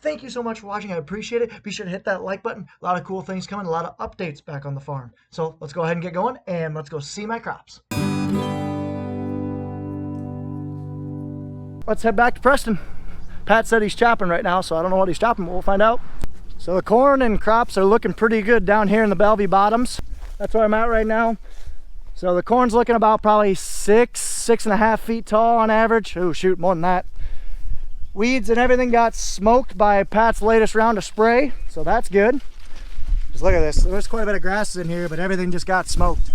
Thank you so much for watching. I appreciate it. Be sure to hit that like button. A lot of cool things coming, a lot of updates back on the farm. So let's go ahead and get going, and let's go see my crops. Let's head back to Preston. Pat said he's chopping right now, so I don't know what he's chopping, but we'll find out. So the corn and crops are looking pretty good down here in the Bellevue bottoms. That's where I'm at right now. So the corn's looking about probably 6.5 feet tall on average. Oh shoot, more than that. Weeds and everything got smoked by Pat's latest round of spray, so that's good. Just look at this. There's quite a bit of grasses in here, but everything just got smoked.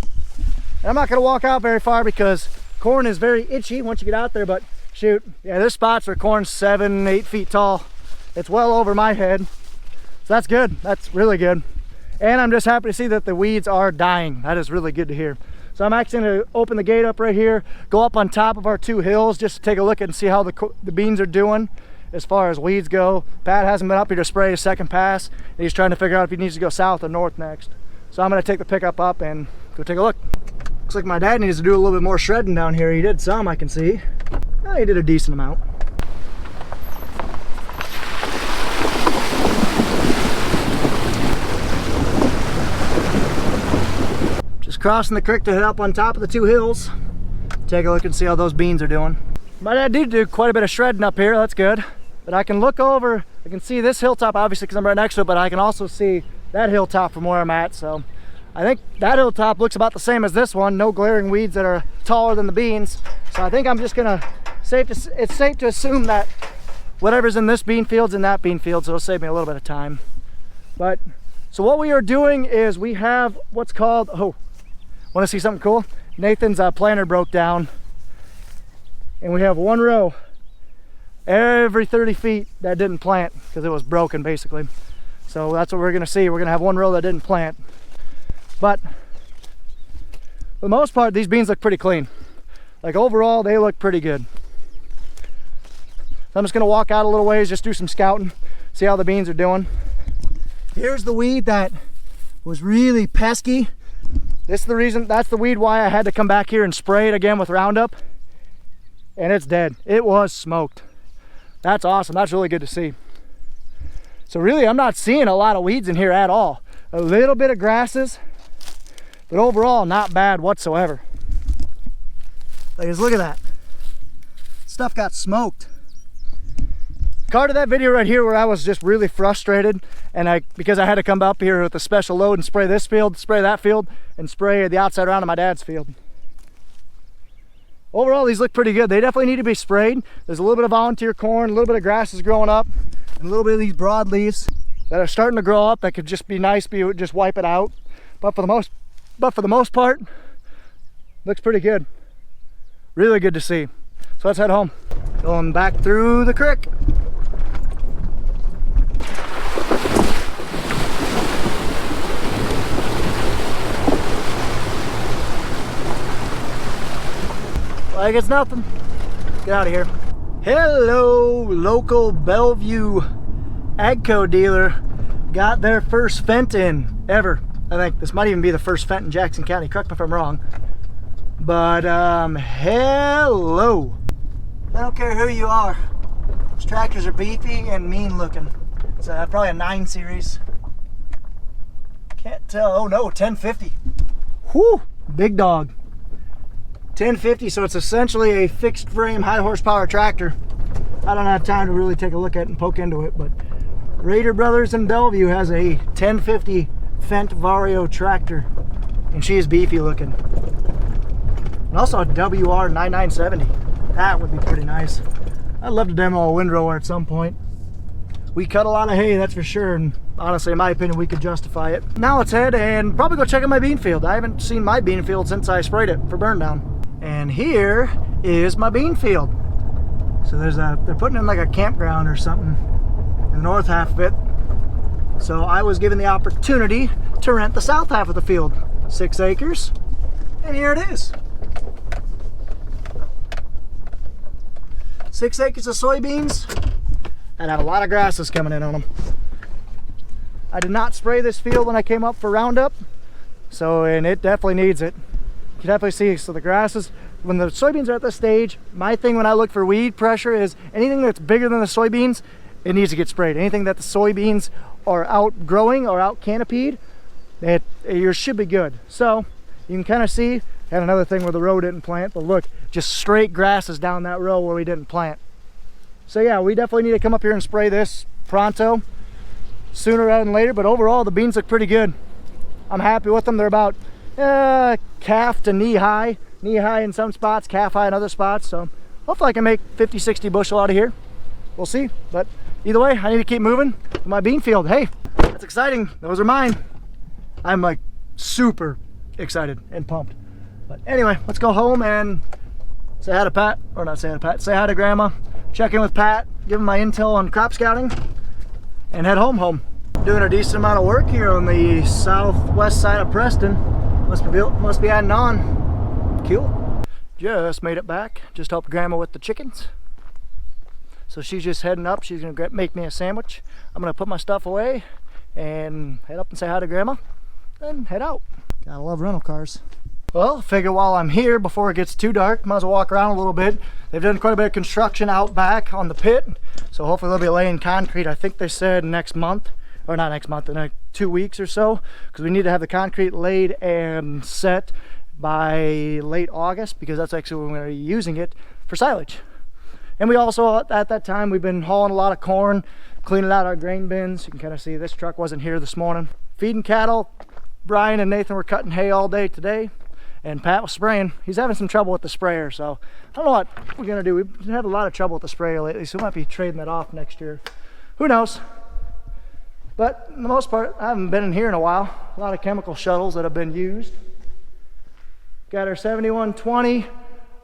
And I'm not gonna walk out very far because corn is very itchy once you get out there, but shoot, yeah, there's spots where corn's 7-8 feet tall. It's well over my head. So that's good. That's really good. And I'm just happy to see that the weeds are dying. That is really good to hear. So I'm actually going to open the gate up right here, go up on top of our 2 hills just to take a look and see how the beans are doing as far as weeds go. Pat hasn't been up here to spray his second pass, and he's trying to figure out if he needs to go south or north next. So I'm going to take the pickup up and go take a look. Looks like my dad needs to do a little bit more shredding down here. He did some, I can see. Well, he did a decent amount. Crossing the creek to head up on top of the 2 hills. Take a look and see how those beans are doing. My dad did do quite a bit of shredding up here, that's good. But I can look over, I can see this hilltop obviously because I'm right next to it, but I can also see that hilltop from where I'm at. So I think that hilltop looks about the same as this one. No glaring weeds that are taller than the beans. So I think I'm just gonna, it's safe to assume that whatever's in this bean field's in that bean field, so it'll save me a little bit of time. But, so what we are doing is we have what's called, want to see something cool? Nathan's planter broke down, and we have 1 row every 30 feet that didn't plant because it was broken basically. So that's what we're going to see. We're going to have 1 row that didn't plant. But for the most part, these beans look pretty clean. Like overall, they look pretty good. So I'm just going to walk out a little ways, just do some scouting, see how the beans are doing. Here's the weed that was really pesky. This is the reason, that's the weed why I had to come back here and spray it again with Roundup. And it's dead. It was smoked. That's awesome. That's really good to see. So really, I'm not seeing a lot of weeds in here at all. A little bit of grasses, but overall, not bad whatsoever. Ladies, look at that. Stuff got smoked. Part of that video right here where I was just really frustrated, and because I had to come up here with a special load and spray this field, spray that field, and spray the outside round of my dad's field. Overall, these look pretty good. They definitely need to be sprayed. There's a little bit of volunteer corn, a little bit of grasses growing up, and a little bit of these broadleaves that are starting to grow up that could just be nice, just wipe it out. But for the most part, looks pretty good. Really good to see. So let's head home. Going back through the creek. Like it's nothing. Let's get out of here. Hello, local Bellevue Agco dealer. Got their first Fendt in ever. I think this might even be the first Fendt in Jackson County. Correct me if I'm wrong. But hello. I don't care who you are. These tractors are beefy and mean looking. It's probably a 9 series. Can't tell. Oh no, 1050. Whew, big dog. 1050, so it's essentially a fixed frame high horsepower tractor. I don't have time to really take a look at it and poke into it, but Raider Brothers in Bellevue has a 1050 Fendt Vario tractor, and she is beefy looking. And also a WR9970. That would be pretty nice. I'd love to demo a windrower at some point. We cut a lot of hay, that's for sure, and honestly, in my opinion, we could justify it. Now let's head and probably go check out my bean field. I haven't seen my bean field since I sprayed it for burn down. And here is my bean field. So they're putting in like a campground or something in the north half of it. So I was given the opportunity to rent the south half of the field. 6 acres, and here it is. 6 acres of soybeans that have a lot of grasses coming in on them. I did not spray this field when I came up for Roundup, and it definitely needs it. You can definitely see, so the grasses, when the soybeans are at this stage, my thing when I look for weed pressure is anything that's bigger than the soybeans it needs to get sprayed. Anything that the soybeans are outgrowing or out canopied, yours should be good. So you can kind of see, had another thing where the row didn't plant, but look, just straight grasses down that row where we didn't plant. So yeah, we definitely need to come up here and spray this pronto, sooner rather than later. But overall, the beans look pretty good. I'm happy with them. They're about calf to knee high in some spots, calf high in other spots. So hopefully I can make 50-60 bushel out of here. We'll see. But either way, I need to keep moving to my bean field. Hey, that's exciting. Those are mine. I'm like super excited and pumped. But anyway, let's go home and say hi to Pat, or not say hi to Pat, say hi to Grandma, check in with Pat, give him my intel on crop scouting, and head home. Doing a decent amount of work here on the southwest side of Preston. Must be adding on. Cool. Just made it back. Just helped Grandma with the chickens. So she's just heading up. She's gonna make me a sandwich. I'm gonna put my stuff away and head up and say hi to Grandma, then head out. Gotta love rental cars. Well, figure while I'm here, before it gets too dark, might as well walk around a little bit. They've done quite a bit of construction out back on the pit, so hopefully they'll be laying concrete. I think they said next month, or not next month, in like 2 weeks or so, because we need to have the concrete laid and set by late August, because that's actually when we're going to be using it for silage. And we also, at that time, we've been hauling a lot of corn, cleaning out our grain bins. You can kind of see this truck wasn't here this morning. Feeding cattle. Brian and Nathan were cutting hay all day today, and Pat was spraying. He's having some trouble with the sprayer, so I don't know what we're gonna do. We've had a lot of trouble with the sprayer lately, so we might be trading that off next year. Who knows? But for the most part, I haven't been in here in a while. A lot of chemical shuttles that have been used. Got our 7120,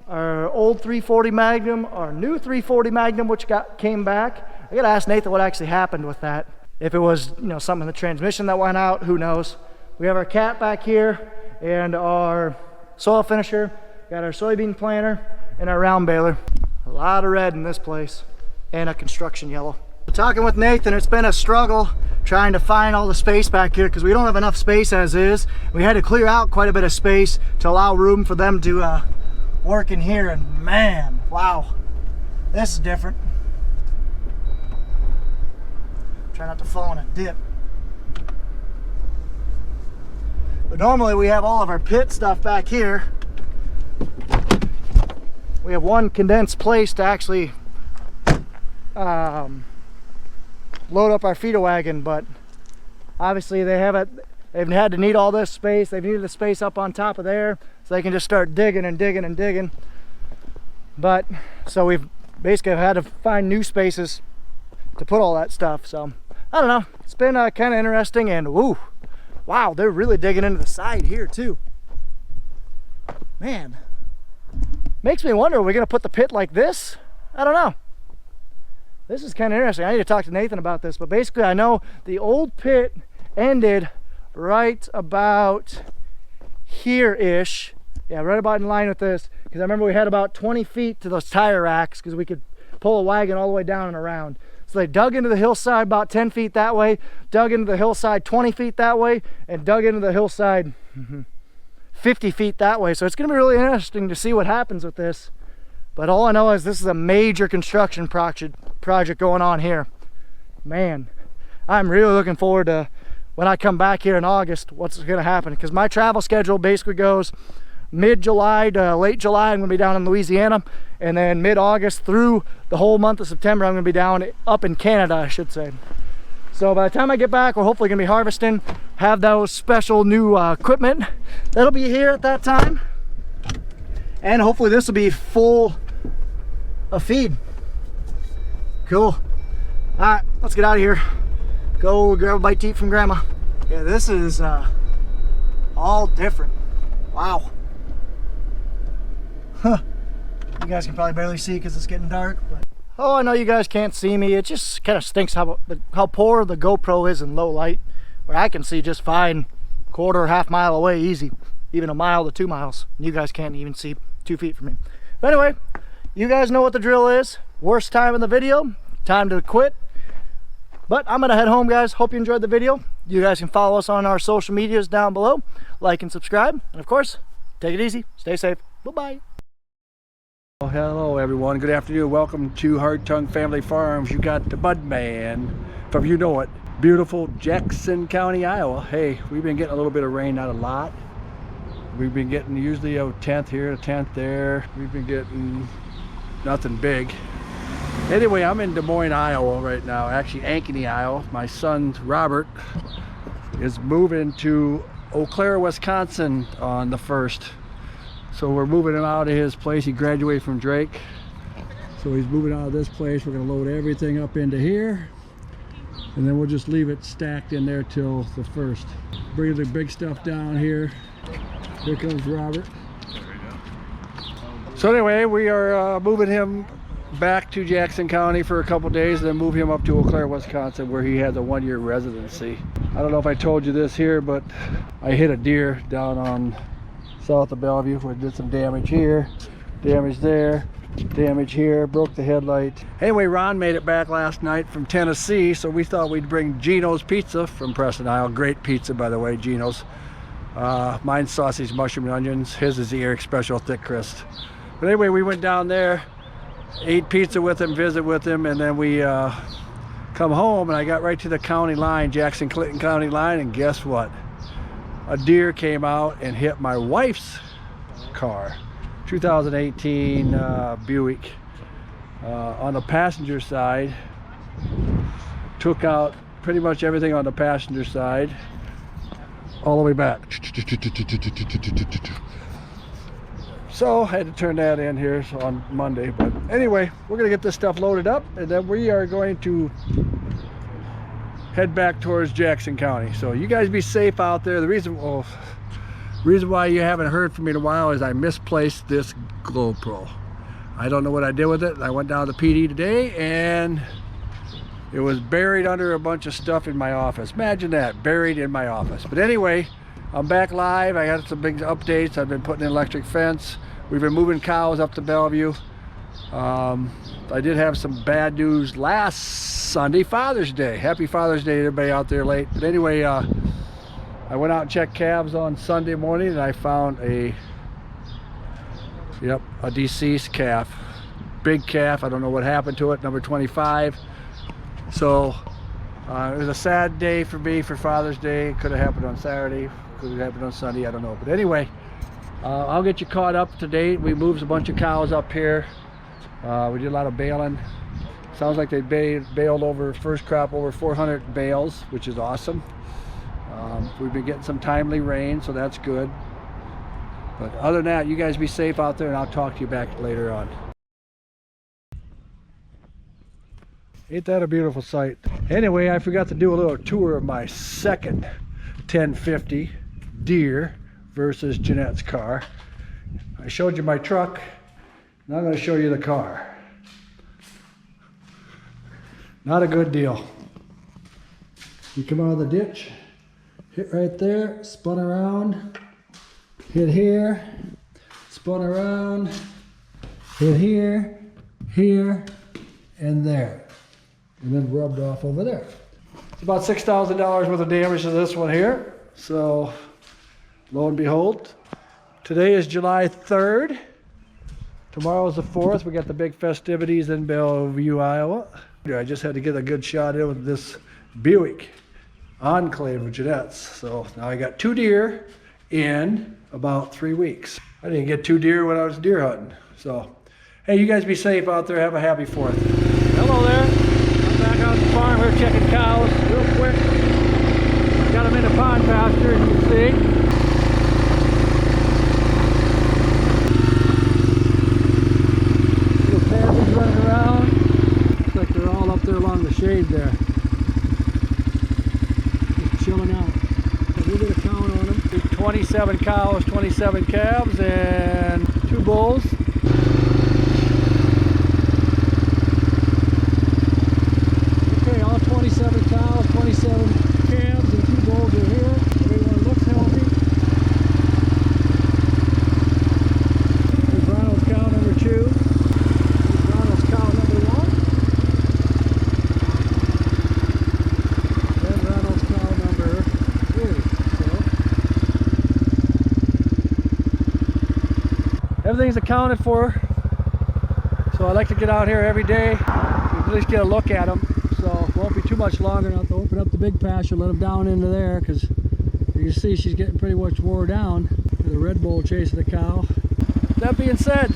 our old 340 Magnum, our new 340 Magnum, which came back. I gotta ask Nathan what actually happened with that. If it was, you know, something in the transmission that went out, who knows? We have our cat back here and our soil finisher, got our soybean planter and our round baler. A lot of red in this place and a construction yellow. Talking with Nathan, it's been a struggle trying to find all the space back here because we don't have enough space as is. We had to clear out quite a bit of space to allow room for them to work in here, and man, wow, this is different. Try not to fall in a dip. But normally we have all of our pit stuff back here. We have one condensed place to actually load up our feeder wagon, but obviously they've had to need all this space. They've needed the space up on top of there so they can just start digging and digging and digging. But so we've basically had to find new spaces to put all that stuff. So I don't know, it's been kind of interesting, and woo, wow, they're really digging into the side here too. Man, makes me wonder, are we gonna put the pit like this? I don't know. This is kind of interesting. I need to talk to Nathan about this, but basically I know the old pit ended right about here-ish. Yeah, right about in line with this, because I remember we had about 20 feet to those tire racks because we could pull a wagon all the way down and around. So they dug into the hillside about 10 feet that way, dug into the hillside 20 feet that way, and dug into the hillside 50 feet that way. So it's going to be really interesting to see what happens with this. But all I know is this is a major construction project going on here. Man, I'm really looking forward to when I come back here in August, what's going to happen. Because my travel schedule basically goes mid-July to late July. I'm going to be down in Louisiana. And then mid-August through the whole month of September, I'm going to be down up in Canada, I should say. So by the time I get back, we're hopefully going to be harvesting, have those special new equipment that'll be here at that time. And hopefully this will be full of feed. Cool. All right, let's get out of here. Go grab a bite to eat from Grandma. Yeah, this is all different. Wow. Huh. You guys can probably barely see because it's getting dark, but oh, I know you guys can't see me. It just kind of stinks how poor the GoPro is in low light, where I can see just fine quarter or half mile away easy, even a mile to 2 miles. You guys can't even see 2 feet from me. But anyway, you guys know what the drill is. Worst time in the video, time to quit. But I'm gonna head home, guys. Hope you enjoyed the video. You guys can follow us on our social medias down below, like and subscribe, and of course, take it easy, stay safe. Bye-bye. Well, hello everyone, good afternoon. Welcome to Hartung Family Farms. You got the Bud Man from you know it, beautiful Jackson County, Iowa. Hey, we've been getting a little bit of rain, not a lot. We've been getting usually a tenth here, a tenth there. We've been getting nothing big. Anyway, I'm in Des Moines, Iowa right now, actually Ankeny, Iowa. My son Robert is moving to Eau Claire, Wisconsin on the 1st. So we're moving him out of his place. He graduated from Drake. So he's moving out of this place. We're gonna load everything up into here. And then we'll just leave it stacked in there till the 1st. Bring the big stuff down here. Here comes Robert. So anyway, we are moving him back to Jackson County for a couple days, and then move him up to Eau Claire, Wisconsin, where he has a 1-year residency. I don't know if I told you this here, but I hit a deer down on south of Bellevue. We did some damage here, damage there, damage here, broke the headlight. Anyway, Ron made it back last night from Tennessee, so we thought we'd bring Gino's Pizza from Preston, Iowa. Great pizza, by the way, Gino's. Mine's sausage, mushroom, and onions. His is the Eric Special Thick Crust. But anyway, we went down there, ate pizza with him, visit with him, and then we come home, and I got right to the county line, Jackson-Clinton County line, and guess what? A deer came out and hit my wife's car, 2018 Buick, on the passenger side. Took out pretty much everything on the passenger side, all the way back. So I had to turn that in here on Monday. But anyway, we're gonna get this stuff loaded up, and then we are going to head back towards Jackson County. So you guys be safe out there. The reason why you haven't heard from me in a while is I misplaced this GoPro. I don't know what I did with it. I went down to PD today and it was buried under a bunch of stuff in my office. Imagine that, buried in my office. But anyway, I'm back live. I got some big updates. I've been putting in electric fence. We've been moving cows up to Bellevue. I did have some bad news last Sunday, Father's Day. Happy Father's Day to everybody out there late. But anyway, I went out and checked calves on Sunday morning, and I found a deceased calf. Big calf. I don't know what happened to it, number 25. So it was a sad day for me for Father's Day. Could have happened on Saturday, could have happened on Sunday, I don't know. But anyway, I'll get you caught up to date. We moved a bunch of cows up here. We did a lot of baling. Sounds like they baled over first crop over 400 bales, which is awesome. We've been getting some timely rain, so that's good. But other than that, you guys be safe out there, and I'll talk to you back later on. Ain't that a beautiful sight? Anyway, I forgot to do a little tour of my second 1050 Deere versus Jeanette's car. I showed you my truck. Now I'm going to show you the car. Not a good deal. You come out of the ditch, hit right there, spun around, hit here, spun around, hit here, here, and there. And then rubbed off over there. It's about $6,000 worth of damage to this one here. So, lo and behold, today is July 3rd. Tomorrow is the 4th. We got the big festivities in Bellevue, Iowa. I just had to get a good shot in with this Buick Enclave of Jeanette's. So now I got 2 deer in about 3 weeks. I didn't get 2 deer when I was deer hunting. So, hey, you guys be safe out there. Have a happy 4th. Hello there. I'm back on the farm here checking cows real quick. Got them in a pond pasture, as you can see. Running around. Looks like they're all up there along the shade there. Just chilling out. We'll get a count on them. 27 cows, 27 calves, and 2 bulls. Okay, all 27 cows, 27 calves, and 2 bulls are here. Everyone looks healthy. There's Ronald's cow number 2. Everything's accounted for. So I like to get out here every day, at least get a look at them. So it won't be too much longer. I'll have to open up the big pasture, let them down into there, because you can see she's getting pretty much wore down. The Red Bull chasing the cow. That being said,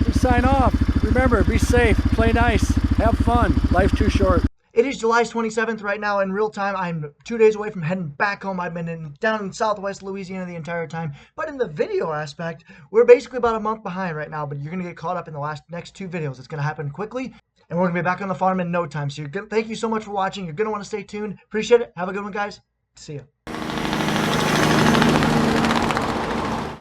we sign off. Remember, be safe, play nice, have fun. Life's too short. It is July 27th right now in real time. I'm 2 days away from heading back home. I've been down in southwest Louisiana the entire time. But in the video aspect, we're basically about a month behind right now. But you're going to get caught up in the next 2 videos. It's going to happen quickly. And we're going to be back on the farm in no time. So thank you so much for watching. You're going to want to stay tuned. Appreciate it. Have a good one, guys. See ya.